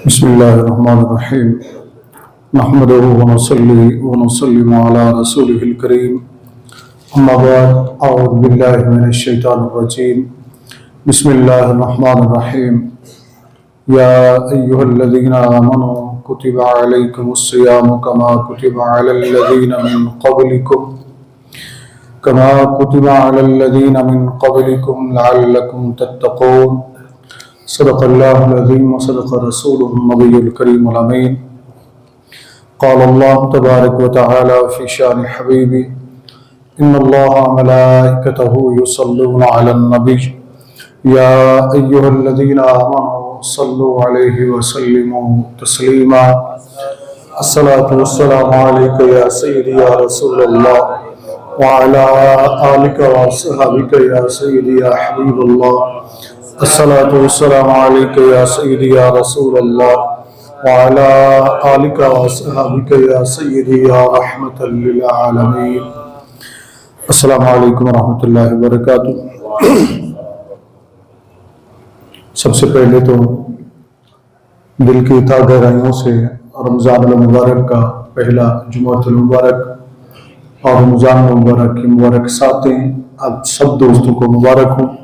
بسم الله الرحمن الرحيم نحمده ونصلي ونسلم على رسوله الكريم أما بعد أعوذ بالله من الشيطان الرجيم بسم الله الرحمن الرحيم يا أيها الذين آمنوا كتب عليكم الصيام كما كتب على الذين من قبلكم لعلكم تتقون صدق الله العظيم وصدق رسوله النبي الكريم الأمين قال الله تبارك وتعالى في شأن حبيبي إن الله وملائكته يصلون على النبي يا أيها الذين آمنوا صلوا عليه وسلموا تسليما الصلاة والسلام عليك يا سيدي يا رسول الله وعلى آلك وصحبك يا سيدي يا حبيب الله الصلاة والسلام عليك يا سيدي يا رسول الله وعلى آلك وصحبك يا سيدي يا رحمة للعالمين السلام علیکم ورحمۃ اللہ وبرکاتہ۔ سب سے پہلے تو دل کی تہ گہرائیوں سے رمضان المبارک کا پہلا جمعۃ المبارک اور رمضان المبارک کی مبارک ساتیں آپ سب دوستوں کو مبارک ہوں۔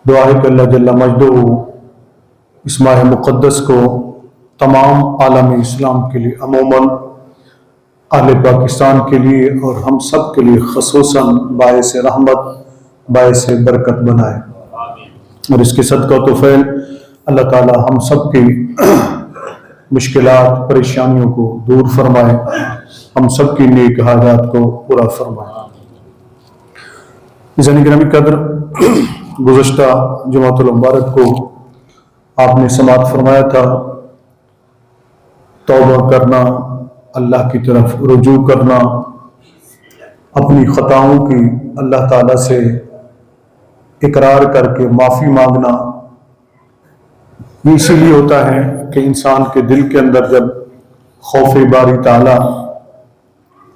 دعا ہے کہ اللہ جل مجدہ اس ماہ مقدس کو تمام عالم اسلام کے لیے، عموماً اہل پاکستان کے لیے اور ہم سب کے لیے خصوصاً باعث رحمت باعث برکت بنائے، اور اس کے صدقہ و فعل اللہ تعالی ہم سب کی مشکلات پریشانیوں کو دور فرمائے، ہم سب کی نیک حاجات کو پورا فرمائے۔ عزیزان گرامی قدر، گزشتہ جمعۃ المبارک کو آپ نے سماعت فرمایا تھا توبہ کرنا، اللہ کی طرف رجوع کرنا، اپنی خطاؤں کی اللہ تعالیٰ سے اقرار کر کے معافی مانگنا۔ یہ اسی لیے ہوتا ہے کہ انسان کے دل کے اندر جب خوف باری تعالیٰ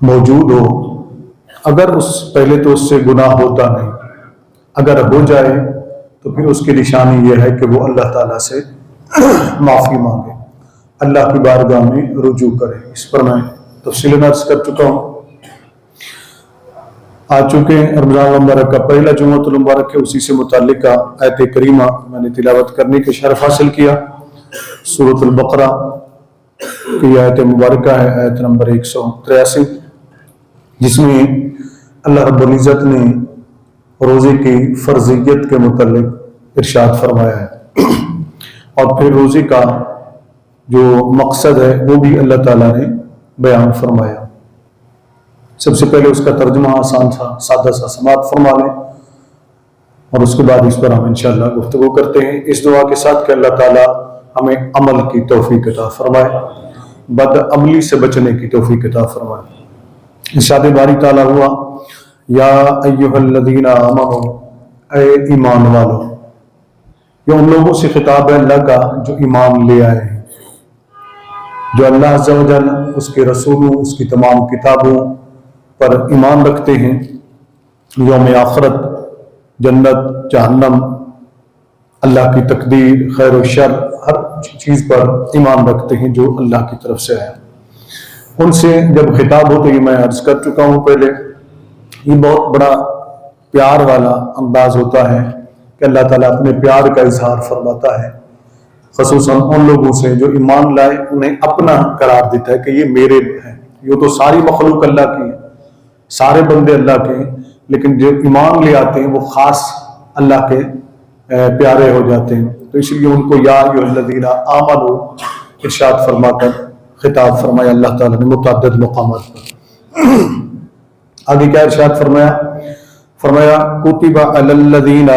موجود ہو، اگر پہلے تو اس سے گناہ ہوتا نہیں، اگر ہو جائے تو پھر اس کی نشانی یہ ہے کہ وہ اللہ تعالیٰ سے معافی مانگے، اللہ کی بارگاہ میں رجوع کرے۔ اس پر میں تفصیل عرض کر چکا ہوں۔ آ چکے رمضان المبارک کا پہلا جمعۃ المبارک ہے، اسی سے متعلقہ آیت کریمہ میں نے تلاوت کرنے کے شرف حاصل کیا۔ سورۃ البقرہ کی آیت مبارکہ ہے، آیت نمبر 183، جس میں اللہ رب العزت نے روزے کی فرضیت کے متعلق ارشاد فرمایا ہے، اور پھر روزے کا جو مقصد ہے وہ بھی اللہ تعالیٰ نے بیان فرمایا۔ سب سے پہلے اس کا ترجمہ آسان سا سادہ سا سماعت فرما لیں، اور اس کے بعد اس پر ہم انشاءاللہ گفتگو کرتے ہیں، اس دعا کے ساتھ کہ اللہ تعالیٰ ہمیں عمل کی توفیق عطا فرمائے، بد عملی سے بچنے کی توفیق عطا فرمائے۔ ارشاد باری تعالیٰ ہوا، یا ایھا الذین آمنوا، اے ایمان والو۔ یہ ان لوگوں سے خطاب ہے اللہ کا جو ایمان لے آئے ہیں، جو اللہ عز و جل، اس کے رسولوں، اس کی تمام کتابوں پر ایمان رکھتے ہیں، یوم آخرت، جنت، جہنم، اللہ کی تقدیر، خیر و شر، ہر چیز پر ایمان رکھتے ہیں جو اللہ کی طرف سے ہے۔ ان سے جب خطاب ہو تو یہ میں عرض کر چکا ہوں پہلے، یہ بہت بڑا پیار والا انداز ہوتا ہے کہ اللہ تعالیٰ اپنے پیار کا اظہار فرماتا ہے، خصوصاً ان لوگوں سے جو ایمان لائے، انہیں اپنا قرار دیتا ہے کہ یہ میرے ہیں۔ یہ تو ساری مخلوق اللہ کی ہے، سارے بندے اللہ کے ہیں، لیکن جو ایمان لے آتے ہیں وہ خاص اللہ کے پیارے ہو جاتے ہیں، تو اس لیے ان کو یا ایھا الذین آمنوا ارشاد فرما کر خطاب فرمایا اللہ تعالیٰ نے متعدد مقامات پر۔ آگے کیا ارشاد فرمایا کتب علی الذین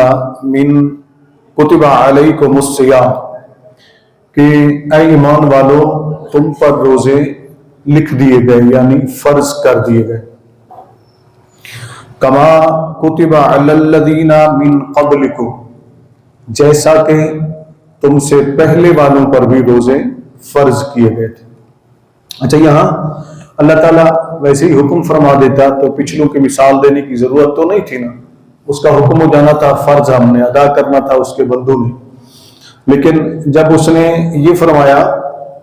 کتب علیکم الصیام، کہ اے ایمان والو تم پر روزے لکھ دیے گئے، یعنی فرض کر دیے گئے، کما کتب علی الذین من قبلکم، جیسا کہ تم سے پہلے والوں پر بھی روزے فرض کیے گئے تھے۔ اچھا، یہاں اللہ تعالیٰ ویسے ہی حکم فرما دیتا تو پچھلوں کی مثال دینے کی ضرورت تو نہیں تھی نا، اس کا حکم ہو جانا تھا، فرض ہم نے ادا کرنا تھا اس کے بندوں نے۔ لیکن جب اس نے یہ فرمایا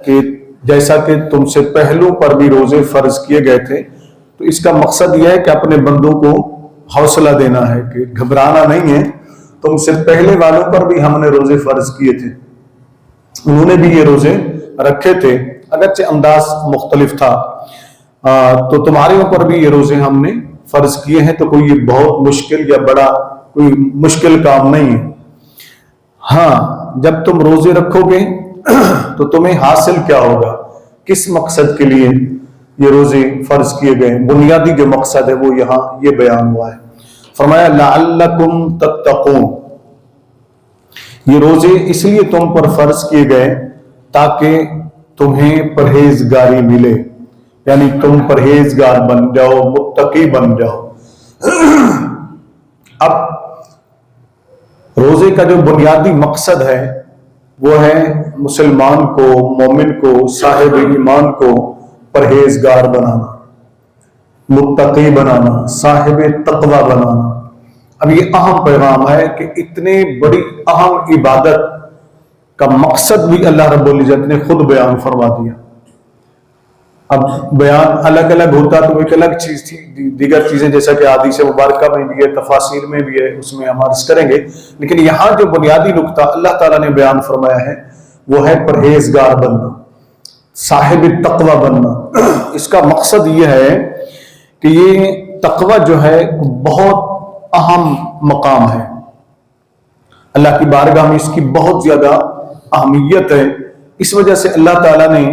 کہ جیسا کہ تم سے پہلوں پر بھی روزے فرض کیے گئے تھے، تو اس کا مقصد یہ ہے کہ اپنے بندوں کو حوصلہ دینا ہے کہ گھبرانا نہیں ہے، تم سے پہلے والوں پر بھی ہم نے روزے فرض کیے تھے، انہوں نے بھی یہ روزے رکھے تھے، اگرچہ انداز مختلف تھا، تو تمہارے اوپر بھی یہ روزے ہم نے فرض کیے ہیں، تو کوئی یہ بہت مشکل یا بڑا کوئی مشکل کام نہیں ہے۔ ہاں، جب تم روزے رکھو گے تو تمہیں حاصل کیا ہوگا، کس مقصد کے لیے یہ روزے فرض کیے گئے، بنیادی جو مقصد ہے وہ یہاں یہ بیان ہوا ہے۔ فرمایا لعلکم تتقون، یہ روزے اس لیے تم پر فرض کیے گئے تاکہ تمہیں پرہیزگاری ملے، یعنی تم پرہیزگار بن جاؤ، متقی بن جاؤ۔ اب روزے کا جو بنیادی مقصد ہے وہ ہے مسلمان کو، مومن کو، صاحب ایمان کو پرہیزگار بنانا، متقی بنانا، صاحب تقوی بنانا۔ اب یہ اہم پیغام ہے کہ اتنے بڑی اہم عبادت کا مقصد بھی اللہ رب العزت نے خود بیان فرما دیا۔ اب بیان الگ الگ ہوتا تو ایک الگ چیز تھی، دیگر چیزیں جیسا کہ حدیث مبارکہ میں بھی ہے، تفاسیر میں بھی ہے، اس میں ہم عرض کریں گے، لیکن یہاں جو بنیادی نقطہ اللہ تعالیٰ نے بیان فرمایا ہے وہ ہے پرہیزگار بننا، صاحب تقوی بننا۔ اس کا مقصد یہ ہے کہ یہ تقوی جو ہے بہت اہم مقام ہے، اللہ کی بارگاہ میں اس کی بہت زیادہ اہمیت ہے۔ اس وجہ سے اللہ تعالیٰ نے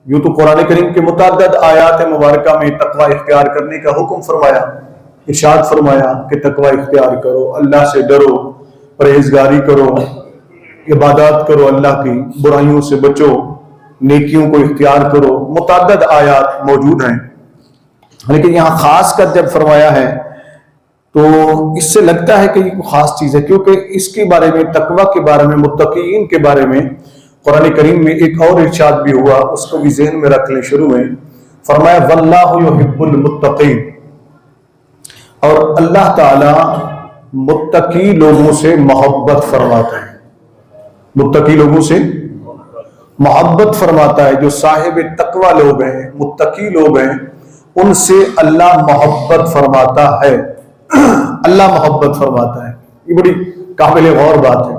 یوں تو قرآن کریم کے متعدد آیات مبارکہ میں تقوی اختیار کرنے کا حکم فرمایا، ارشاد فرمایا کہ تقوی اختیار کرو، اللہ سے ڈرو، پرہیزگاری کرو، عبادات کرو اللہ کی، برائیوں سے بچو، نیکیوں کو اختیار کرو، متعدد آیات موجود ہیں۔ لیکن یہاں خاص کر جب فرمایا ہے تو اس سے لگتا ہے کہ یہ خاص چیز ہے، کیونکہ اس کے بارے میں، تقوی کے بارے میں، متقین کے بارے میں قرآن کریم میں ایک اور ارشاد بھی ہوا، اس کو بھی ذہن میں رکھ لیں۔ شروع میں فرمایا واللہ یحب المتقین، اور اللہ تعالی متقی لوگوں سے محبت فرماتا ہے، متقی لوگوں سے محبت فرماتا ہے۔ جو صاحب تقوی لوگ ہیں، متقی لوگ ہیں، ان سے اللہ محبت فرماتا ہے، اللہ محبت فرماتا ہے۔ یہ بڑی قابل غور بات ہے،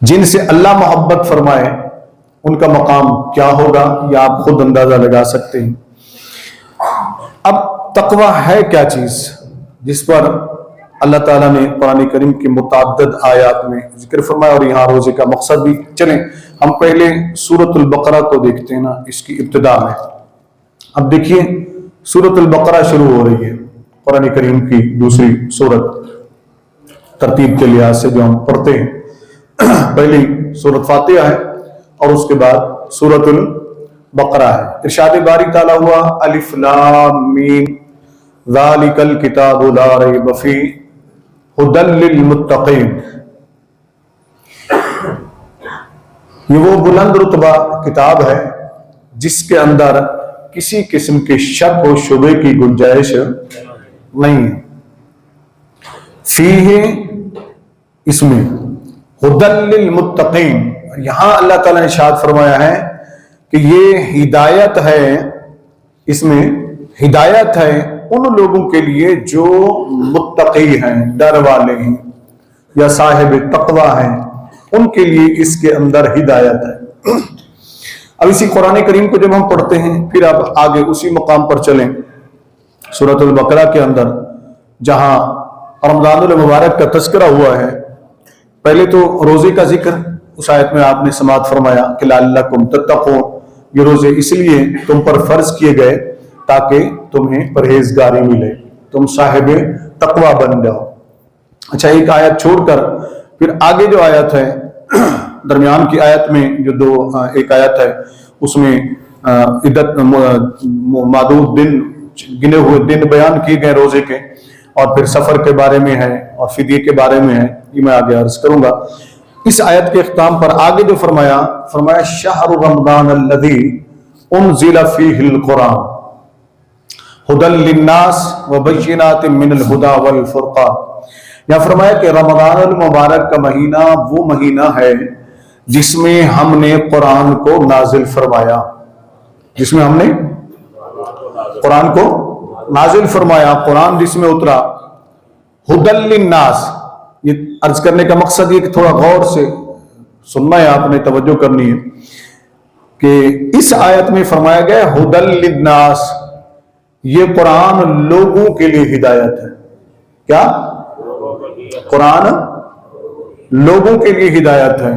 جن سے اللہ محبت فرمائے ان کا مقام کیا ہوگا یہ آپ خود اندازہ لگا سکتے ہیں۔ اب تقوی ہے کیا چیز جس پر اللہ تعالیٰ نے قرآن کریم کی متعدد آیات میں ذکر فرمایا، اور یہاں روزے کا مقصد بھی۔ چلیں ہم پہلے سورۃ البقرہ کو دیکھتے ہیں نا، اس کی ابتدا میں۔ اب دیکھیے سورۃ البقرہ شروع ہو رہی ہے، قرآن کریم کی دوسری سورت ترتیب کے لحاظ سے جو ہم پڑھتے ہیں۔ پہلی سورۃ فاتحہ ہے اور اس کے بعد سورۃ البقرہ ہے۔ ارشاد باری تعالیٰ ہوا الف لام میم ذالک الکتاب لا ریب فیہ ھدی للمتقین۔ یہ وہ بلند رتبہ کتاب ہے جس کے اندر کسی قسم کے شک و شبے کی گنجائش نہیں ہے۔ فیہ، اس میں، ھدی للمتقین، یہاں اللہ تعالیٰ نے ارشاد فرمایا ہے کہ یہ ہدایت ہے، اس میں ہدایت ہے ان لوگوں کے لیے جو متقی ہیں، ڈر والے ہیں یا صاحب تقوی ہیں، ان کے لیے اس کے اندر ہدایت ہے۔ اب اسی قرآن کریم کو جب ہم پڑھتے ہیں پھر اب آگے اسی مقام پر چلیں، سورۃ البقرہ کے اندر جہاں رمضان المبارک کا تذکرہ ہوا ہے، پہلے تو روزے کا ذکر اس آیت میں آپ نے سماعت فرمایا کہ لعلکم تتقون، یہ روزے اس لیے تم پر فرض کیے گئے تاکہ تمہیں پرہیزگاری ملے، تم صاحب تقوی بن جاؤ۔ اچھا، ایک آیت چھوڑ کر پھر آگے جو آیت ہے، درمیان کی آیت میں جو ایک آیت ہے اس میں عدت معدود دن، گنے ہوئے دن بیان کیے گئے روزے کے، اور پھر سفر کے بارے میں ہے اور فدیے کے بارے میں ہے، یہ میں آگے عرض کروں گا۔ اس آیت کے اختتام پر آگے جو فرمایا شہر رمضان الذی انزل فیہ القرآن ھدی للناس وبینات من الہدی والفرقان، یہاں فرمایا کہ رمضان المبارک کا مہینہ وہ مہینہ ہے جس میں ہم نے قرآن کو نازل فرمایا، جس میں ہم نے قرآن کو نازل فرمایا، قرآن جس میں اترا، ہدی للناس۔ یہ عرض کرنے کا مقصد یہ کہ تھوڑا غور سے سننا ہے، آپ نے توجہ کرنی ہے کہ اس آیت میں فرمایا گیا ہدی للناس، یہ قرآن لوگوں کے لیے ہدایت ہے۔ کیا؟ قرآن لوگوں کے لیے ہدایت ہے۔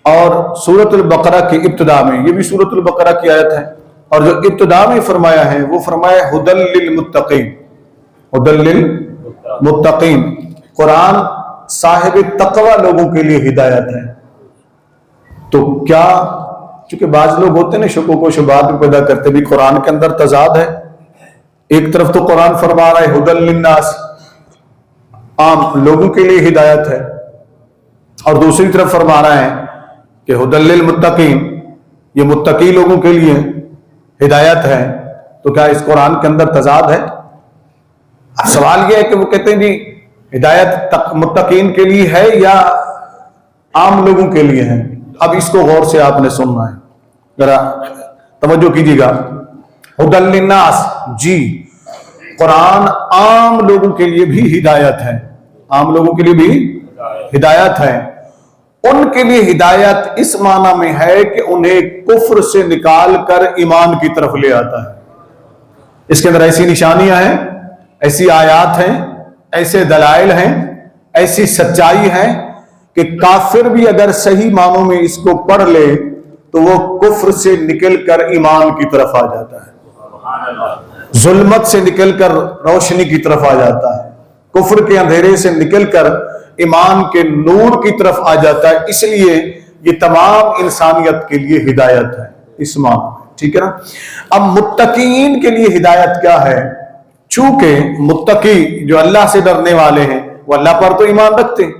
اور سورۃ البقرہ کی ابتدا میں، یہ بھی سورۃ البقرہ کی آیت ہے، اور جو ابتدا میں فرمایا ہے وہ فرمایا ہدی للمتقین، ہدی للمتقین، قرآن صاحب تقوی لوگوں کے لیے ہدایت ہے۔ تو کیا، چونکہ بعض لوگ ہوتے ہیں نا شکوک و شبہات پیدا کرتے بھی، قرآن کے اندر تضاد ہے۔ ایک طرف تو قرآن فرما رہا ہے ہدی للناس، عام لوگوں کے لیے ہدایت ہے، اور دوسری طرف فرما رہا ہے کہ ہدی للمتقین، یہ متقی لوگوں کے لیے ہدایت ہے۔ تو کیا اس قرآن کے اندر تضاد ہے؟ اب سوال یہ ہے کہ وہ کہتے ہیں جی ہدایت متقین کے لیے ہے یا عام لوگوں کے لیے ہے؟ اب اس کو غور سے آپ نے سننا ہے، ذرا توجہ کیجیے گا۔ ہدی للناس، جی قرآن عام لوگوں کے لیے بھی ہدایت ہے، عام لوگوں کے لیے بھی ہدایت ہے۔ ان کے لیے ہدایت اس معنی میں ہے کہ انہیں کفر سے نکال کر ایمان کی طرف لے آتا ہے۔ اس کے اندر ایسی نشانیاں ہیں، ایسی آیات ہیں، ایسے دلائل ہیں، ایسی سچائی ہے کہ کافر بھی اگر صحیح معنوں میں اس کو پڑھ لے تو وہ کفر سے نکل کر ایمان کی طرف آ جاتا ہے، ظلمت سے نکل کر روشنی کی طرف آ جاتا ہے، کفر کے اندھیرے سے نکل کر ایمان کے نور کی طرف آ جاتا ہے۔ اس لیے یہ تمام انسانیت کے لیے ہدایت ہے اس معنی میں، ٹھیک ہے نا۔ اب متقین کے لیے ہدایت کیا ہے؟ چونکہ متقی جو اللہ سے ڈرنے والے ہیں وہ اللہ پر تو ایمان رکھتے ہیں،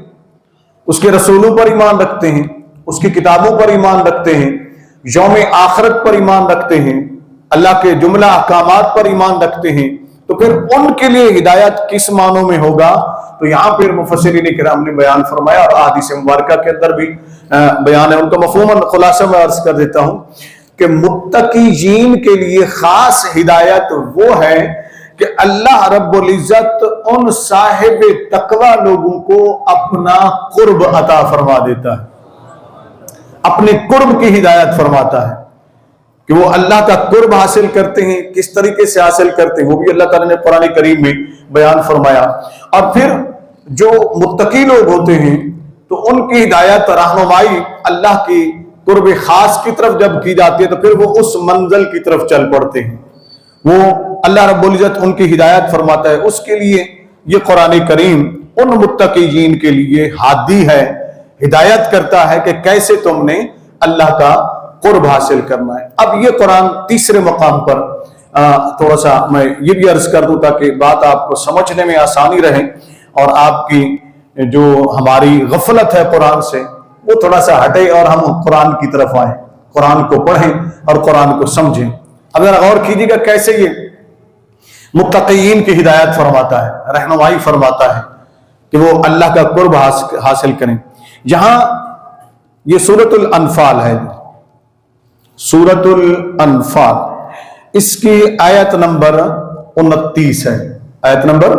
اس کے رسولوں پر ایمان رکھتے ہیں، اس کی کتابوں پر ایمان رکھتے ہیں، یوم آخرت پر ایمان رکھتے ہیں، اللہ کے جملہ احکامات پر ایمان رکھتے ہیں، تو پھر ان کے لیے ہدایت کس معنوں میں ہوگا؟ تو یہاں پھر مفسرین کرام نے بیان فرمایا، اور احادیث مبارکہ کے اندر بھی بیان ہے، ان کا مفہوم خلاصہ میں عرض کر دیتا ہوں کہ متقین کے لیے خاص ہدایت وہ ہے کہ اللہ رب العزت ان صاحب تقوی لوگوں کو اپنا قرب عطا فرما دیتا ہے، اپنے قرب کی ہدایت فرماتا ہے کہ وہ اللہ کا قرب حاصل کرتے ہیں۔ کس طریقے سے حاصل کرتے ہیں وہ بھی اللہ تعالیٰ نے قرآن کریم میں بیان فرمایا۔ اور پھر جو متقی لوگ ہوتے ہیں تو ان کی ہدایت، رہنمائی اللہ کی قرب خاص کی طرف جب کی جاتی ہے تو پھر وہ اس منزل کی طرف چل پڑتے ہیں، وہ اللہ رب العزت ان کی ہدایت فرماتا ہے۔ اس کے لیے یہ قرآن کریم ان متقین کے لیے ہادی ہے، ہدایت کرتا ہے کہ کیسے تم نے اللہ کا قرب حاصل کرنا ہے۔ اب یہ قرآن تیسرے مقام پر تھوڑا سا میں یہ بھی عرض کر دوں تاکہ بات آپ کو سمجھنے میں آسانی رہے، اور آپ کی جو ہماری غفلت ہے قرآن سے وہ تھوڑا سا ہٹے اور ہم قرآن کی طرف آئیں، قرآن کو پڑھیں اور قرآن کو سمجھیں۔ اب ذرا غور کیجیے گا کیسے یہ متقین کی ہدایت فرماتا ہے، رہنمائی فرماتا ہے کہ وہ اللہ کا قرب حاصل کریں۔ یہاں یہ سورۃ الانفال ہے، سورۃ الانفال، اس کی آیت نمبر 29 ہے، آیت نمبر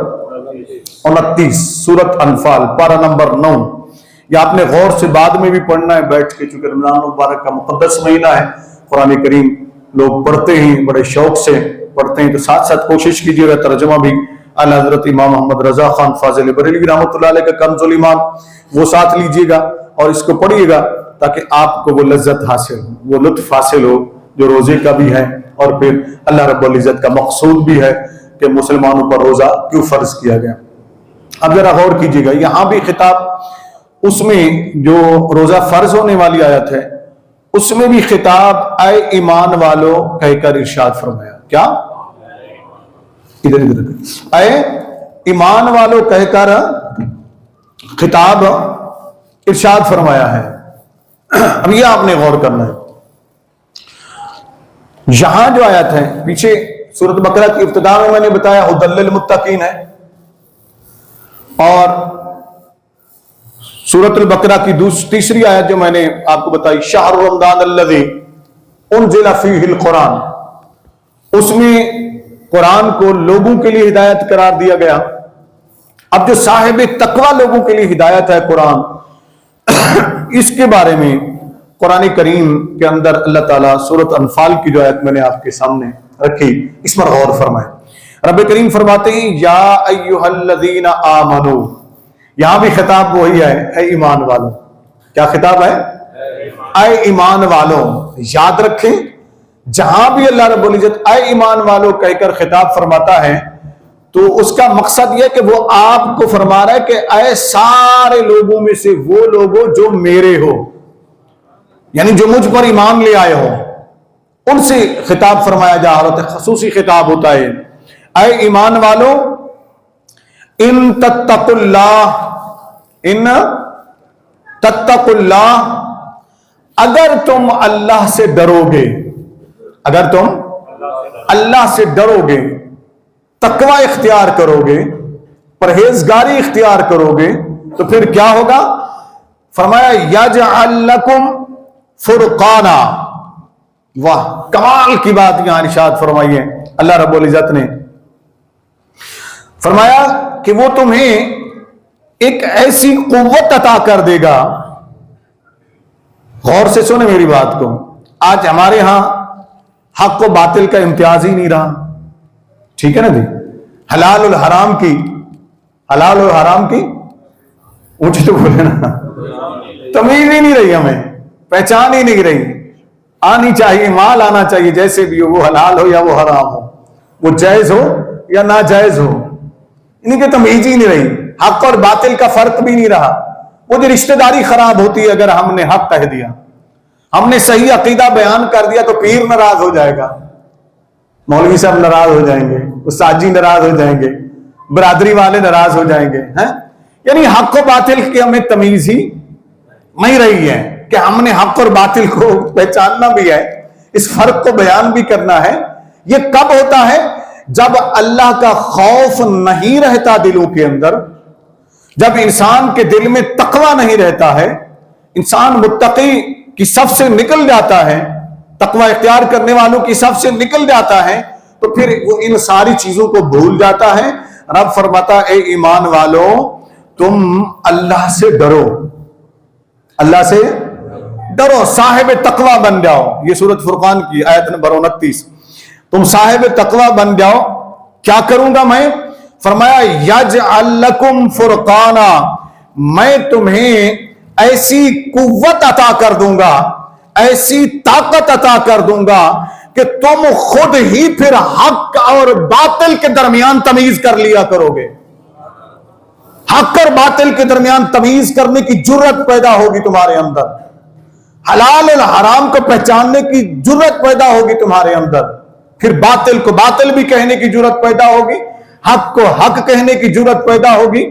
29 سورۃ انفال، پارہ نمبر 9۔ یہ آپ نے غور سے بعد میں بھی پڑھنا ہے بیٹھ کے، چونکہ رمضان مبارک کا مقدس مہینہ ہے، قرآن کریم لوگ پڑھتے ہیں، بڑے شوق سے پڑھتے ہیں، تو ساتھ ساتھ کوشش کیجیے گا ترجمہ بھی اعلیٰ حضرت امام محمد رضا خان فاضل بریلوی رحمۃ اللہ علیہ کا کنز الایمان وہ ساتھ لیجیے گا اور اس کو پڑھیے گا تاکہ آپ کو وہ لذت حاصل ہو، وہ لطف حاصل ہو جو روزے کا بھی ہے، اور پھر اللہ رب العزت کا مقصود بھی ہے کہ مسلمانوں پر روزہ کیوں فرض کیا گیا۔ اب ذرا غور کیجیے گا، یہاں بھی خطاب اس میں جو روزہ فرض ہونے والی آیت ہے اس میں بھی خطاب اے ایمان والو کہہ کر ارشاد فرمایا۔ کیا؟ ادھر اے ایمان والو کہہ کر خطاب ارشاد فرمایا ہے۔ اب یہ آپ نے غور کرنا ہے، یہاں جو آیت ہے پیچھے سورۃ بقرہ کی ابتدا میں نے بتایا ہدی للمتقین ہے، اور سورۃ البقرہ کی تیسری آیت جو میں نے آپ کو بتائی، شہر رمضان الذی انزل فیہ القرآن، اس میں قرآن کو لوگوں کے لیے ہدایت قرار دیا گیا۔ اب جو صاحب تقوی لوگوں کے لیے ہدایت ہے قرآن، اس کے بارے میں قرآن کریم کے اندر اللہ تعالیٰ سورۃ انفال کی جو آیت میں نے آپ کے سامنے رکھی، اس پر غور فرمائیں۔ رب کریم فرماتے ہیں یا ایھا الذین آمنو، یہاں بھی خطاب وہی ہے، اے ایمان والوں۔ کیا خطاب ہے؟ اے ایمان والوں۔ یاد رکھیں جہاں بھی اللہ رب العزت اے ایمان والوں کہہ کر خطاب فرماتا ہے تو اس کا مقصد یہ کہ وہ آپ کو فرما رہا ہے کہ اے سارے لوگوں میں سے وہ لوگوں جو میرے ہو، یعنی جو مجھ پر ایمان لے آئے ہو، ان سے خطاب فرمایا جا رہا ہے، خصوصی خطاب ہوتا ہے۔ اے ایمان والوں، ان تتقوا اللہ، اگر تم اللہ سے ڈرو گے، اگر تم اللہ سے ڈرو گے، تقوی اختیار کرو گے، پرہیزگاری اختیار کرو گے، تو پھر کیا ہوگا؟ فرمایا یجعل لکم فرقانا۔ واہ، کمال کی بات یہاں ارشاد فرمائی ہے اللہ رب العزت نے۔ فرمایا کہ وہ تمہیں ایک ایسی قوت عطا کر دے گا۔ غور سے سنیں میری بات کو، آج ہمارے ہاں حق و باطل کا امتیاز ہی نہیں رہا، ٹھیک ہے نا جی؟ حلال اور حرام کی اونچی تو بولے نا، تمیز ہی نہیں رہی، ہمیں پہچان ہی نہیں رہی۔ آنی چاہیے، مال آنا چاہیے، جیسے بھی ہو، وہ حلال ہو یا وہ حرام ہو، وہ جائز ہو یا ناجائز ہو، انہیں کی تمیز ہی نہیں رہی۔ حق اور باطل کا فرق بھی نہیں رہا۔ وہ جو رشتہ داری خراب ہوتی ہے، اگر ہم نے حق کہہ دیا، ہم نے صحیح عقیدہ بیان کر دیا، تو پیر ناراض ہو جائے گا، مولوی صاحب ناراض ہو جائیں گے، استاد جی ناراض ہو جائیں گے، برادری والے ناراض ہو جائیں گے، یعنی حق و باطل کی ہمیں تمیز ہی نہیں رہی ہے کہ ہم نے حق اور باطل کو پہچاننا بھی ہے، اس فرق کو بیان بھی کرنا ہے۔ یہ کب ہوتا ہے؟ جب اللہ کا خوف نہیں رہتا دلوں کے اندر، جب انسان کے دل میں تقوی نہیں رہتا ہے، انسان متقی کی صف سے نکل جاتا ہے، تقوی اختیار کرنے والوں کی صف سے نکل جاتا ہے، تو پھر وہ ان ساری چیزوں کو بھول جاتا ہے۔ رب فرماتا اے ایمان والو، تم اللہ سے ڈرو، اللہ سے ڈرو، صاحب تقوی بن جاؤ۔ یہ سورۃ فرقان کی آیت نمبر 29۔ تم صاحب تقوی بن جاؤ۔ کیا کروں گا میں؟ فرمایا یجعل لکم فرقانا، میں تمہیں ایسی قوت عطا کر دوں گا، ایسی طاقت عطا کر دوں گا کہ تم خود ہی پھر حق اور باطل کے درمیان تمیز کر لیا کرو گے۔ حق اور باطل کے درمیان تمیز کرنے کی جرت پیدا ہوگی تمہارے اندر، حلال اور حرام کو پہچاننے کی جرت پیدا ہوگی تمہارے اندر، پھر باطل کو باطل بھی کہنے کی جرت پیدا ہوگی، حق کو حق کہنے کی جرت پیدا ہوگی،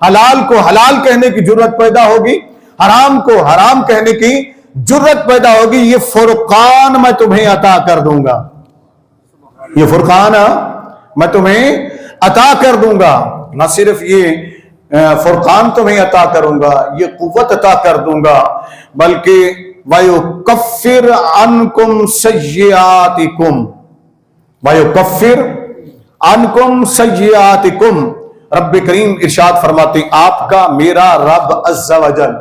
حلال کو حلال کہنے کی جرت پیدا ہوگی، حرام کو حرام کہنے کی جرت پیدا ہوگی۔ یہ فرقان میں تمہیں عطا کر دوں گا، یہ فرقان میں تمہیں عطا کر دوں گا۔ نہ صرف یہ فرقان تمہیں عطا کروں گا، یہ قوت عطا کر دوں گا، بلکہ وَيُكَفِّرْ عَنْكُمْ سَيِّئَاتِكُمْ، وَيُكَفِّرْ عَنْكُمْ سَيِّئَاتِكُمْ۔ رب کریم ارشاد فرماتے ہیں آپ کا میرا رب عز و جل،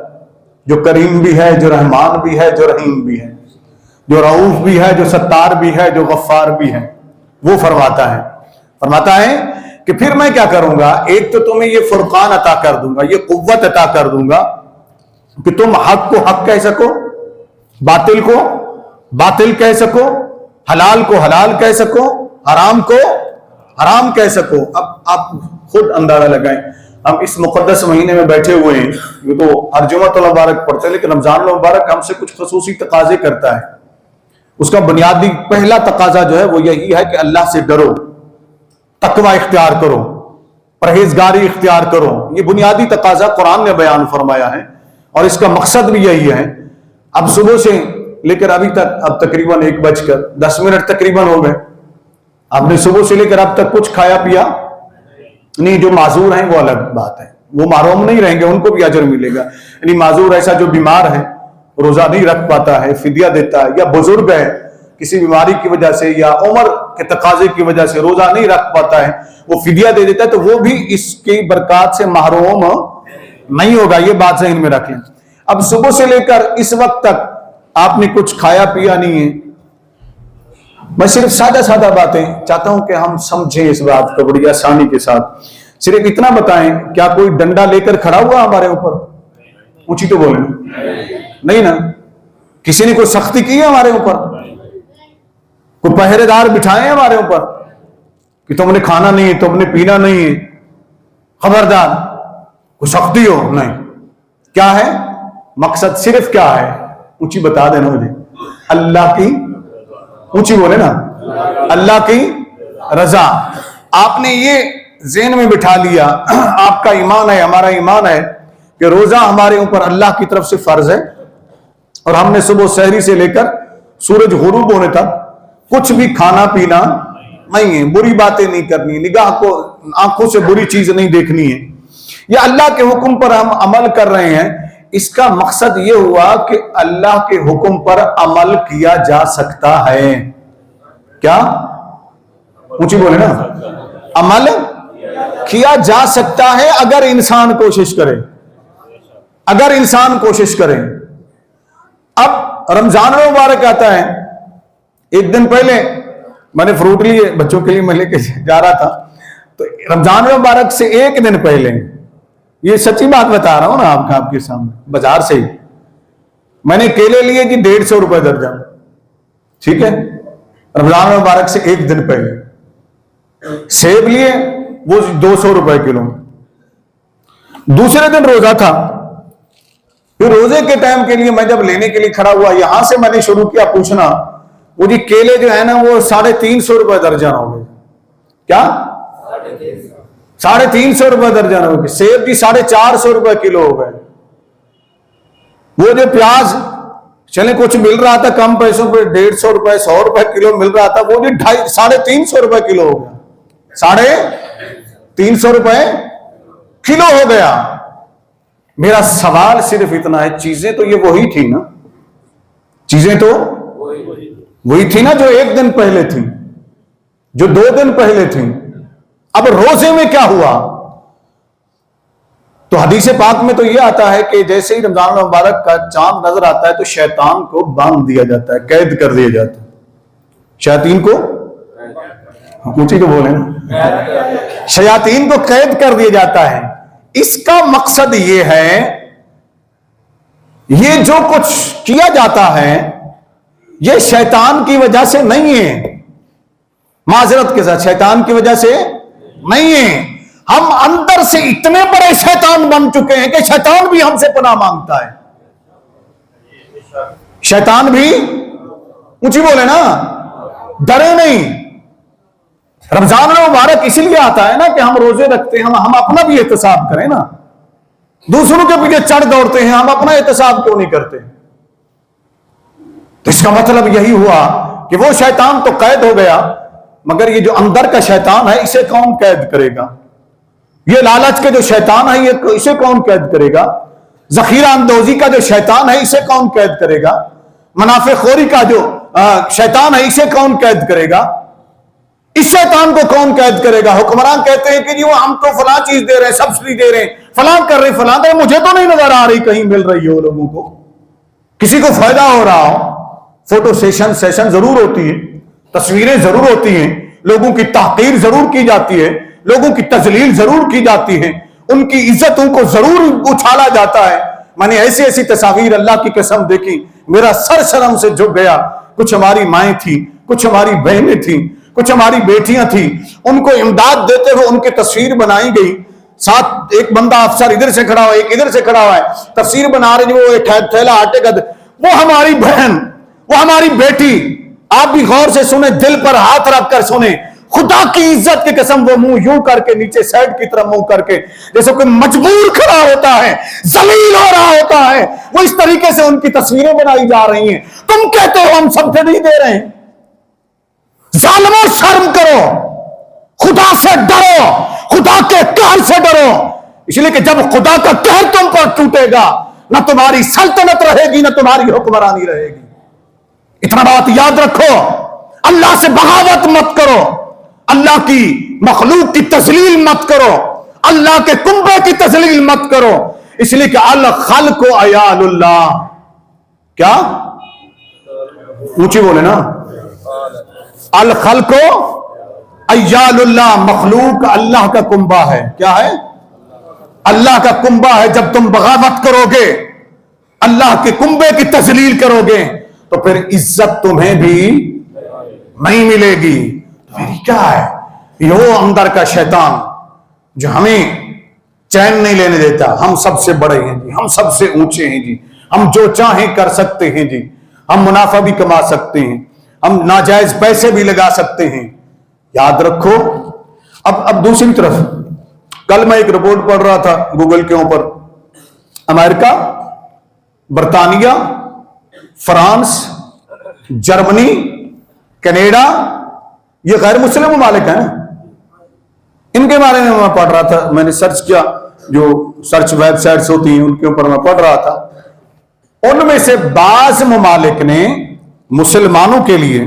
جو کریم بھی ہے، جو رحمان بھی ہے، جو رحیم بھی ہے، جو رؤوف بھی ہے، جو ستار بھی ہے، جو غفار بھی ہے، وہ فرماتا ہے کہ پھر میں کیا کروں گا؟ ایک تو تمہیں یہ فرقان عطا کر دوں گا، یہ قوت عطا کر دوں گا کہ تم حق کو حق کہہ سکو، باطل کو باطل کہہ سکو، حلال کو حلال کہہ سکو، حرام کو حرام کہہ سکو۔ اب آپ خود اندازہ لگائیں، ہم اس مقدس مہینے میں بیٹھے ہوئے ہیں، یہ تو ہر جمعۃ المبارک پڑھتے ہیں، لیکن رمضان المبارک ہم سے کچھ خصوصی تقاضے کرتا ہے۔ اس کا بنیادی پہلا تقاضا جو ہے وہ یہی ہے کہ اللہ سے ڈرو، تقوی اختیار کرو، پرہیزگاری اختیار کرو۔ یہ بنیادی تقاضا قرآن نے بیان فرمایا ہے، اور اس کا مقصد بھی یہی ہے۔ اب صبح سے لے کر ابھی تک، اب تقریباً 1:10 تقریباً ہو گئے، آپ نے صبح سے لے کر اب تک کچھ کھایا پیا نہیں؟ جو معذور ہیں وہ الگ بات ہے، وہ محروم نہیں رہیں گے, ان کو بھی اجر ملے گا. یعنی معذور ایسا جو بیمار ہے, روزہ نہیں رکھ پاتا ہے, فدیہ دیتا ہے, یا بزرگ ہے کسی بیماری کی وجہ سے یا عمر کے تقاضے کی وجہ سے روزہ نہیں رکھ پاتا ہے, وہ فدیہ دے دیتا ہے, تو وہ بھی اس کی برکات سے محروم نہیں ہوگا. یہ بات ذہن میں رکھ لیں. اب صبح سے لے کر اس وقت تک آپ نے کچھ کھایا پیا نہیں ہے. میں صرف سادہ باتیں چاہتا ہوں کہ ہم سمجھیں اس بات کو بڑی آسانی کے ساتھ. صرف اتنا بتائیں, کیا کوئی ڈنڈا لے کر کھڑا ہوا ہمارے اوپر؟ اونچی تو بولیں. نہیں نا. کسی نے کوئی سختی کی ہے ہمارے اوپر؟ کوئی پہرے دار بٹھائے ہمارے اوپر کہ تم نے کھانا نہیں ہے, تم نے پینا نہیں ہے, خبردار؟ کوئی سختی ہو؟ نہیں. کیا ہے مقصد؟ صرف کیا ہے؟ اونچی بتا دینا مجھے. اللہ کی, اونچی بولے نا, اللہ کی رضا. آپ نے یہ ذہن میں بٹھا لیا, آپ کا ایمان ہے, ہمارا ایمان ہے کہ روزہ ہمارے اوپر اللہ کی طرف سے فرض ہے, اور ہم نے صبح سحری سے لے کر سورج غروب ہونے تک کچھ بھی کھانا پینا نہیں ہے, بری باتیں نہیں کرنی, نگاہ کو آنکھوں سے بری چیز نہیں دیکھنی ہے. یا اللہ کے حکم پر ہم عمل کر رہے ہیں. اس کا مقصد یہ ہوا کہ اللہ کے حکم پر عمل کیا جا سکتا ہے. کیا؟ اونچی بولے نا. عمل کیا جا سکتا ہے اگر انسان کوشش کرے, اگر انسان کوشش کرے. اب رمضان مبارک آتا ہے, ایک دن پہلے میں نے فروٹ لیے بچوں کے لیے, میں لے کے جا رہا تھا, تو رمضان مبارک سے ایک دن پہلے, یہ سچی بات بتا رہا ہوں نا آپ کے سامنے, بازار سے ہی میں نے کیلے لیے جی 150 روپے درجن. ٹھیک ہے, رمضان مبارک سے ایک دن پہلے. سیب لیے وہ 200 روپے کلو. دوسرے دن روزہ تھا, پھر روزے کے ٹائم کے لیے میں جب لینے کے لیے کھڑا ہوا, یہاں سے میں نے شروع کیا پوچھنا, وہ جی کیلے جو ہے نا وہ 350 روپے درجن ہو گئے. کیا؟ 350 روپے درجن ہو گئے. سیب بھی 450 روپے کلو ہو گئے. وہ جو پیاز چلے کچھ مل رہا تھا کم پیسوں پہ, 150 روپے 100 روپے کلو مل رہا تھا, وہ جو 350 روپے کلو ہو گیا. 350 روپے کلو ہو گیا. میرا سوال صرف اتنا ہے, چیزیں تو یہ وہی تھی نا, چیزیں تو وہی تھی نا جو ایک دن پہلے تھی, جو 2 دن پہلے تھی. اب روزے میں کیا ہوا؟ تو حدیث پاک میں تو یہ آتا ہے کہ جیسے ہی رمضان مبارک کا چاند نظر آتا ہے تو شیطان کو باندھ دیا جاتا ہے, قید کر دیا جاتا ہے. شیاطین کو, اونچی کو بولیں نا, شیاطین کو قید کر دیا جاتا ہے. اس کا مقصد یہ ہے, یہ جو کچھ کیا جاتا ہے یہ شیطان کی وجہ سے نہیں ہے, معذرت کے ساتھ شیطان کی وجہ سے نہیں ہے. ہم اندر سے اتنے بڑے شیطان بن چکے ہیں کہ شیطان بھی ہم سے پناہ مانگتا ہے. شیطان بھی, اونچی بولے نا, ڈرے نہیں. رمضان مبارک اس لیے آتا ہے نا کہ ہم روزے رکھتے ہیں, ہم اپنا بھی احتساب کریں نا. دوسروں کے پیچھے چڑھ دوڑتے ہیں, ہم اپنا احتساب کیوں نہیں کرتے؟ تو اس کا مطلب یہی ہوا کہ وہ شیطان تو قید ہو گیا, مگر یہ جو اندر کا شیطان ہے اسے کون قید کرے گا؟ یہ لالچ کے جو شیطان ہے یہ اسے کون قید کرے گا؟ ذخیرہ اندوزی کا جو شیطان ہے اسے کون قید کرے گا؟ منافع خوری کا جو شیطان ہے اسے کون قید کرے گا؟ اس شیطان کو کون قید کرے گا؟ حکمران کہتے ہیں کہ جی وہ ہم تو فلاں چیز دے رہے ہیں, سبسڈی دے رہے ہیں, فلاں کر رہے ہیں, فلاں دے رہے ہیں, مجھے تو نہیں نظر آ رہی کہیں مل رہی ہو لوگوں کو, کسی کو فائدہ ہو رہا ہو. فوٹو سیشن ضرور ہوتی ہے, تصویریں ضرور ہوتی ہیں, لوگوں کی تحقیر ضرور کی جاتی ہے, لوگوں کی تذلیل ضرور کی جاتی ہے, ان کی عزتوں کو ضرور اچھالا جاتا ہے. میں نے ایسی ایسی تصاویر اللہ کی قسم دیکھی, میرا سر شرم سے جھک گیا. کچھ ہماری مائیں تھیں, کچھ ہماری بہنیں تھیں, کچھ ہماری بیٹیاں تھیں, ان کو امداد دیتے ہوئے ان کی تصویر بنائی گئی. ساتھ ایک بندہ افسر ادھر سے کھڑا ہوا, ایک ادھر سے کھڑا ہوا ہے, تصویر بنا رہے ہیں, وہ تھیلا آٹے کا, وہ ہماری بہن, وہ ہماری بیٹی. آپ بھی غور سے سنیں, دل پر ہاتھ رکھ کر سنیں, خدا کی عزت کی قسم وہ منہ یوں کر کے نیچے سائڈ کی طرف منہ کر کے جیسے کوئی مجبور کھڑا ہوتا ہے, ذلیل ہو رہا ہوتا ہے, وہ اس طریقے سے ان کی تصویریں بنائی جا رہی ہیں. تم کہتے ہو ہم سبسڈی دے رہے ہیں. ظالموں شرم کرو, خدا سے ڈرو, خدا کے قہر سے ڈرو. اس لیے کہ جب خدا کا قہر تم پر ٹوٹے گا نہ تمہاری سلطنت رہے گی نہ تمہاری حکمرانی رہے گی. اتنا بات یاد رکھو. اللہ سے بغاوت مت کرو, اللہ کی مخلوق کی تذلیل مت کرو, اللہ کے کنبے کی تذلیل مت کرو. اس لیے کہ الخلق عیال اللہ. کیا اونچی بولے نا, الخلق عیال اللہ, مخلوق اللہ کا کنبا ہے. کیا ہے؟ اللہ کا کنبا ہے. جب تم بغاوت کرو گے, اللہ کے کنبے کی تذلیل کرو گے, تو پھر عزت تمہیں بھی نہیں ملے گی. پھر کیا ہے؟ یہ اندر کا شیطان جو ہمیں چین نہیں لینے دیتا. ہم سب سے بڑے ہیں جی, ہم سب سے اونچے ہیں جی, ہم جو چاہیں کر سکتے ہیں جی, ہم منافع بھی کما سکتے ہیں, ہم ناجائز پیسے بھی لگا سکتے ہیں. یاد رکھو. اب دوسری طرف, کل میں ایک رپورٹ پڑھ رہا تھا گوگل کے اوپر, امریکہ, برطانیہ, فرانس, جرمنی, کینیڈا, یہ غیر مسلم ممالک ہیں. ان کے بارے میں میں پڑھ رہا تھا, میں نے سرچ کیا, جو سرچ ویب سائٹس ہوتی ہیں ان کے اوپر میں پڑھ رہا تھا. ان میں سے بعض ممالک نے مسلمانوں کے لیے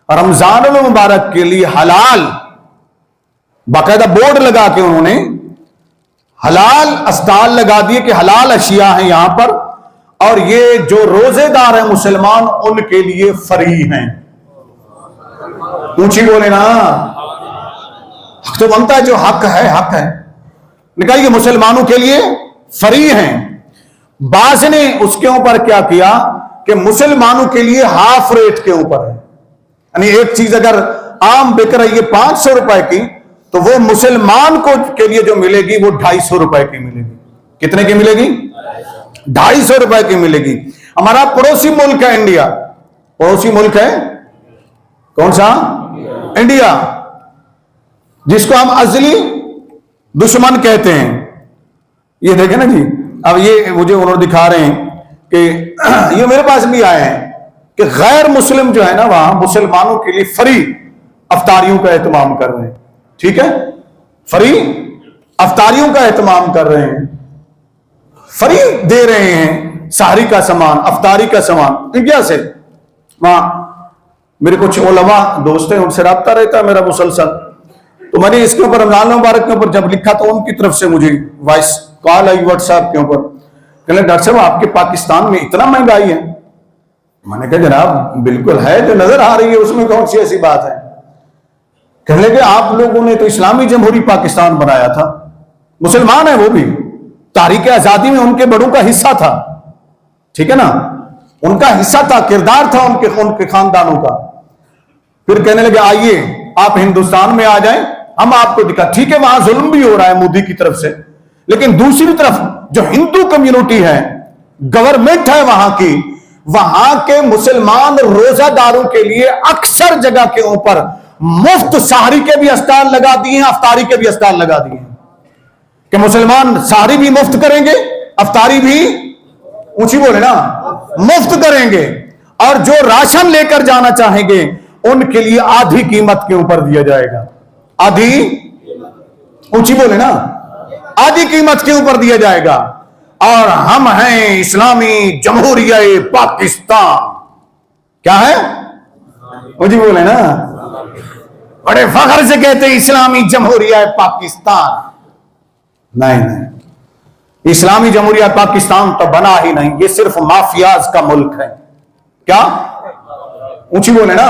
رمضان المبارک کے لیے حلال, باقاعدہ بورڈ لگا کے انہوں نے حلال اسٹال لگا دیے کہ حلال اشیاء ہیں یہاں پر, اور یہ جو روزے دار ہیں مسلمان ان کے لیے فری ہیں. اونچی بولے نا, حق تو بنتا ہے, جو حق ہے حق ہے. نکال یہ مسلمانوں کے لیے فری ہیں. بعض نے اس کے اوپر کیا کیا کہ مسلمانوں کے لیے ہاف ریٹ کے اوپر ہے, یعنی ایک چیز اگر عام بک رہی ہے 500 روپے کی, تو وہ مسلمان کو کے لیے جو ملے گی وہ 250 روپے کی ملے گی. کتنے کی ملے گی؟ 250 روپے کی ملے گی. ہمارا پڑوسی ملک ہے انڈیا, پڑوسی ملک ہے کون سا؟ انڈیا, جس کو ہم ازلی دشمن کہتے ہیں. یہ دیکھیں نا جی, اب یہ مجھے انہوں نے دکھا رہے ہیں کہ یہ میرے پاس بھی آئے ہیں کہ غیر مسلم جو ہے نا وہاں مسلمانوں کے لیے فری افطاریوں کا اہتمام کر رہے ہیں. ٹھیک ہے, فری افطاریوں کا اہتمام کر رہے ہیں, فری دے رہے ہیں سحری کا سامان, افطاری کا سامان. انڈیا سے وہاں میرے کچھ علماء دوست ہیں, ان سے رابطہ رہتا ہے میرا مسلسل. تو میں نے اس کے اوپر رمضان مبارک کے اوپر جب لکھا تو ان کی طرف سے مجھے وائس کال آئی واٹس ایپ کے اوپر, کہنے ڈاکٹر صاحب آپ کے پاکستان میں اتنا مہنگائی ہے. میں نے کہا جناب بالکل ہے, جو نظر آ رہی ہے اس میں کون سی ایسی بات ہے. کہنے لگے آپ لوگوں نے تو اسلامی جمہوری پاکستان بنایا تھا, مسلمان ہیں وہ بھی, تحریک آزادی میں ان کے بڑوں کا حصہ تھا. ٹھیک ہے نا, ان کا حصہ تھا, کردار تھا ان کے خاندانوں کا. پھر کہنے لگے آئیے آپ ہندوستان میں آ جائیں, ہم آپ کو دکھا. ٹھیک ہے وہاں ظلم بھی ہو رہا ہے مودی کی طرف سے, لیکن دوسری طرف جو ہندو کمیونٹی ہے, گورنمنٹ ہے وہاں کی, وہاں کے مسلمان روزہ داروں کے لیے اکثر جگہ کے اوپر مفت سحری کے بھی اسٹال لگا دیے ہیں, افطاری کے بھی اسٹال لگا دیے ہیں کہ مسلمان سحری بھی مفت کریں گے, افطاری بھی, اونچی بولے نا, مفت کریں گے, اور جو راشن لے کر جانا چاہیں گے ان کے لیے آدھی قیمت کے اوپر دیا جائے گا. آدھی, اونچی بولے نا, آدھی قیمت کے اوپر دیا جائے گا. اور ہم ہیں اسلامی جمہوریہ پاکستان. کیا ہے؟ اونچی بولے نا, بڑے فخر سے کہتے ہیں اسلامی جمہوریہ پاکستان. نہیں نہیں, اسلامی جمہوریہ پاکستان تو بنا ہی نہیں, یہ صرف مافیاز کا ملک ہے. کیا؟ اونچی بولے نا,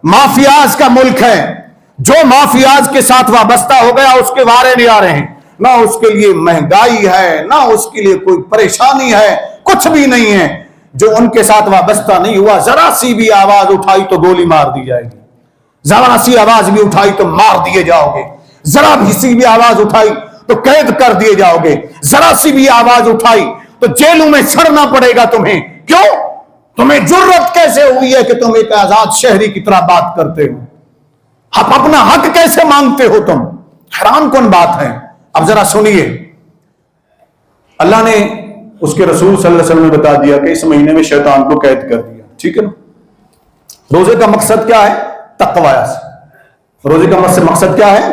مافیاز کا ملک ہے. جو مافیاز کے ساتھ وابستہ ہو گیا اس کے وارے نہیں آ رہے ہیں, نہ اس کے لیے مہنگائی ہے, نہ اس کے لیے کوئی پریشانی ہے, کچھ بھی نہیں ہے. جو ان کے ساتھ وابستہ نہیں ہوا, ذرا سی بھی آواز اٹھائی تو گولی مار دی جائے گی, ذرا سی آواز بھی اٹھائی تو مار دیے جاؤ گے, ذرا سی بھی آواز اٹھائی تو قید کر دیے جاؤ گے, ذرا سی بھی آواز اٹھائی تو جیلوں میں سڑنا پڑے گا تمہیں. کیوں؟ تمہیں جرت کیسے ہوئی ہے کہ تم ایک آزاد شہری کی طرح بات کرتے ہو؟ آپ اپنا حق کیسے مانگتے ہو تم؟ حیران کن بات ہے. اب ذرا سنیے, اللہ نے اس کے رسول صلی اللہ علیہ وسلم نے بتا دیا کہ اس مہینے میں شیطان کو قید کر دیا. ٹھیک ہے نا. روزے کا مقصد کیا ہے؟ تقوی. روزے کا مقصد کیا ہے؟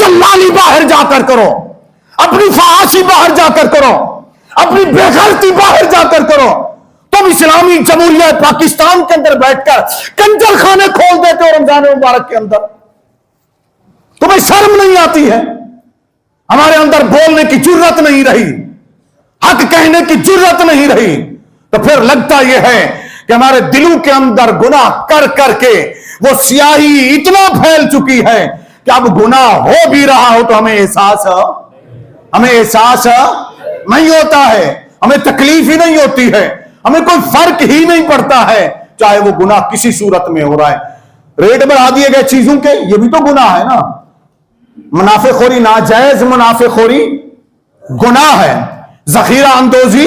دلالی باہر جا کر کرو، اپنی فحاشی باہر جا کر کرو، اپنی بے غیرتی باہر جا کر کرو. تم اسلامی جمہوریہ پاکستان کے اندر بیٹھ کر کنجر خانے کھول دیتے ہو رمضان مبارک کے اندر. تمہیں شرم نہیں آتی ہے؟ ہمارے اندر بولنے کی جرت نہیں رہی، حق کہنے کی جرت نہیں رہی. تو پھر لگتا یہ ہے کہ ہمارے دلوں کے اندر گناہ کر کر کے وہ سیاہی اتنا پھیل چکی ہے کہ اب گناہ ہو بھی رہا ہو تو ہمیں احساس نہیں ہوتا ہے، ہمیں تکلیف ہی نہیں ہوتی ہے، ہمیں کوئی فرق ہی نہیں پڑتا ہے، چاہے وہ گناہ کسی صورت میں ہو رہا ہے. ریٹ بڑھا دیے گئے چیزوں کے، یہ بھی تو گناہ ہے نا. منافع خوری ناجائز منافع خوری گناہ ہے، ذخیرہ اندوزی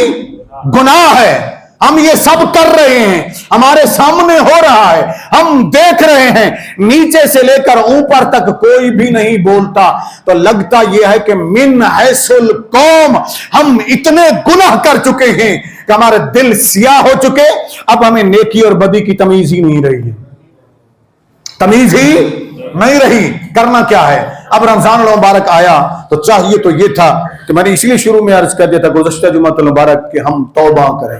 گناہ ہے. ہم یہ سب کر رہے ہیں، ہمارے سامنے ہو رہا ہے، ہم دیکھ رہے ہیں، نیچے سے لے کر اوپر تک کوئی بھی نہیں بولتا. تو لگتا یہ ہے کہ من حیث القوم ہم اتنے گناہ کر چکے ہیں کہ ہمارے دل سیاہ ہو چکے، اب ہمیں نیکی اور بدی کی تمیز ہی نہیں رہی ہے، تمیز ہی نہیں رہی. کرنا کیا ہے؟ اب رمضان المبارک آیا تو چاہیے تو یہ تھا کہ میں نے اس لیے شروع میں عرض کر دیا تھا گزشتہ جمعہ المبارک کہ ہم توبہ کریں.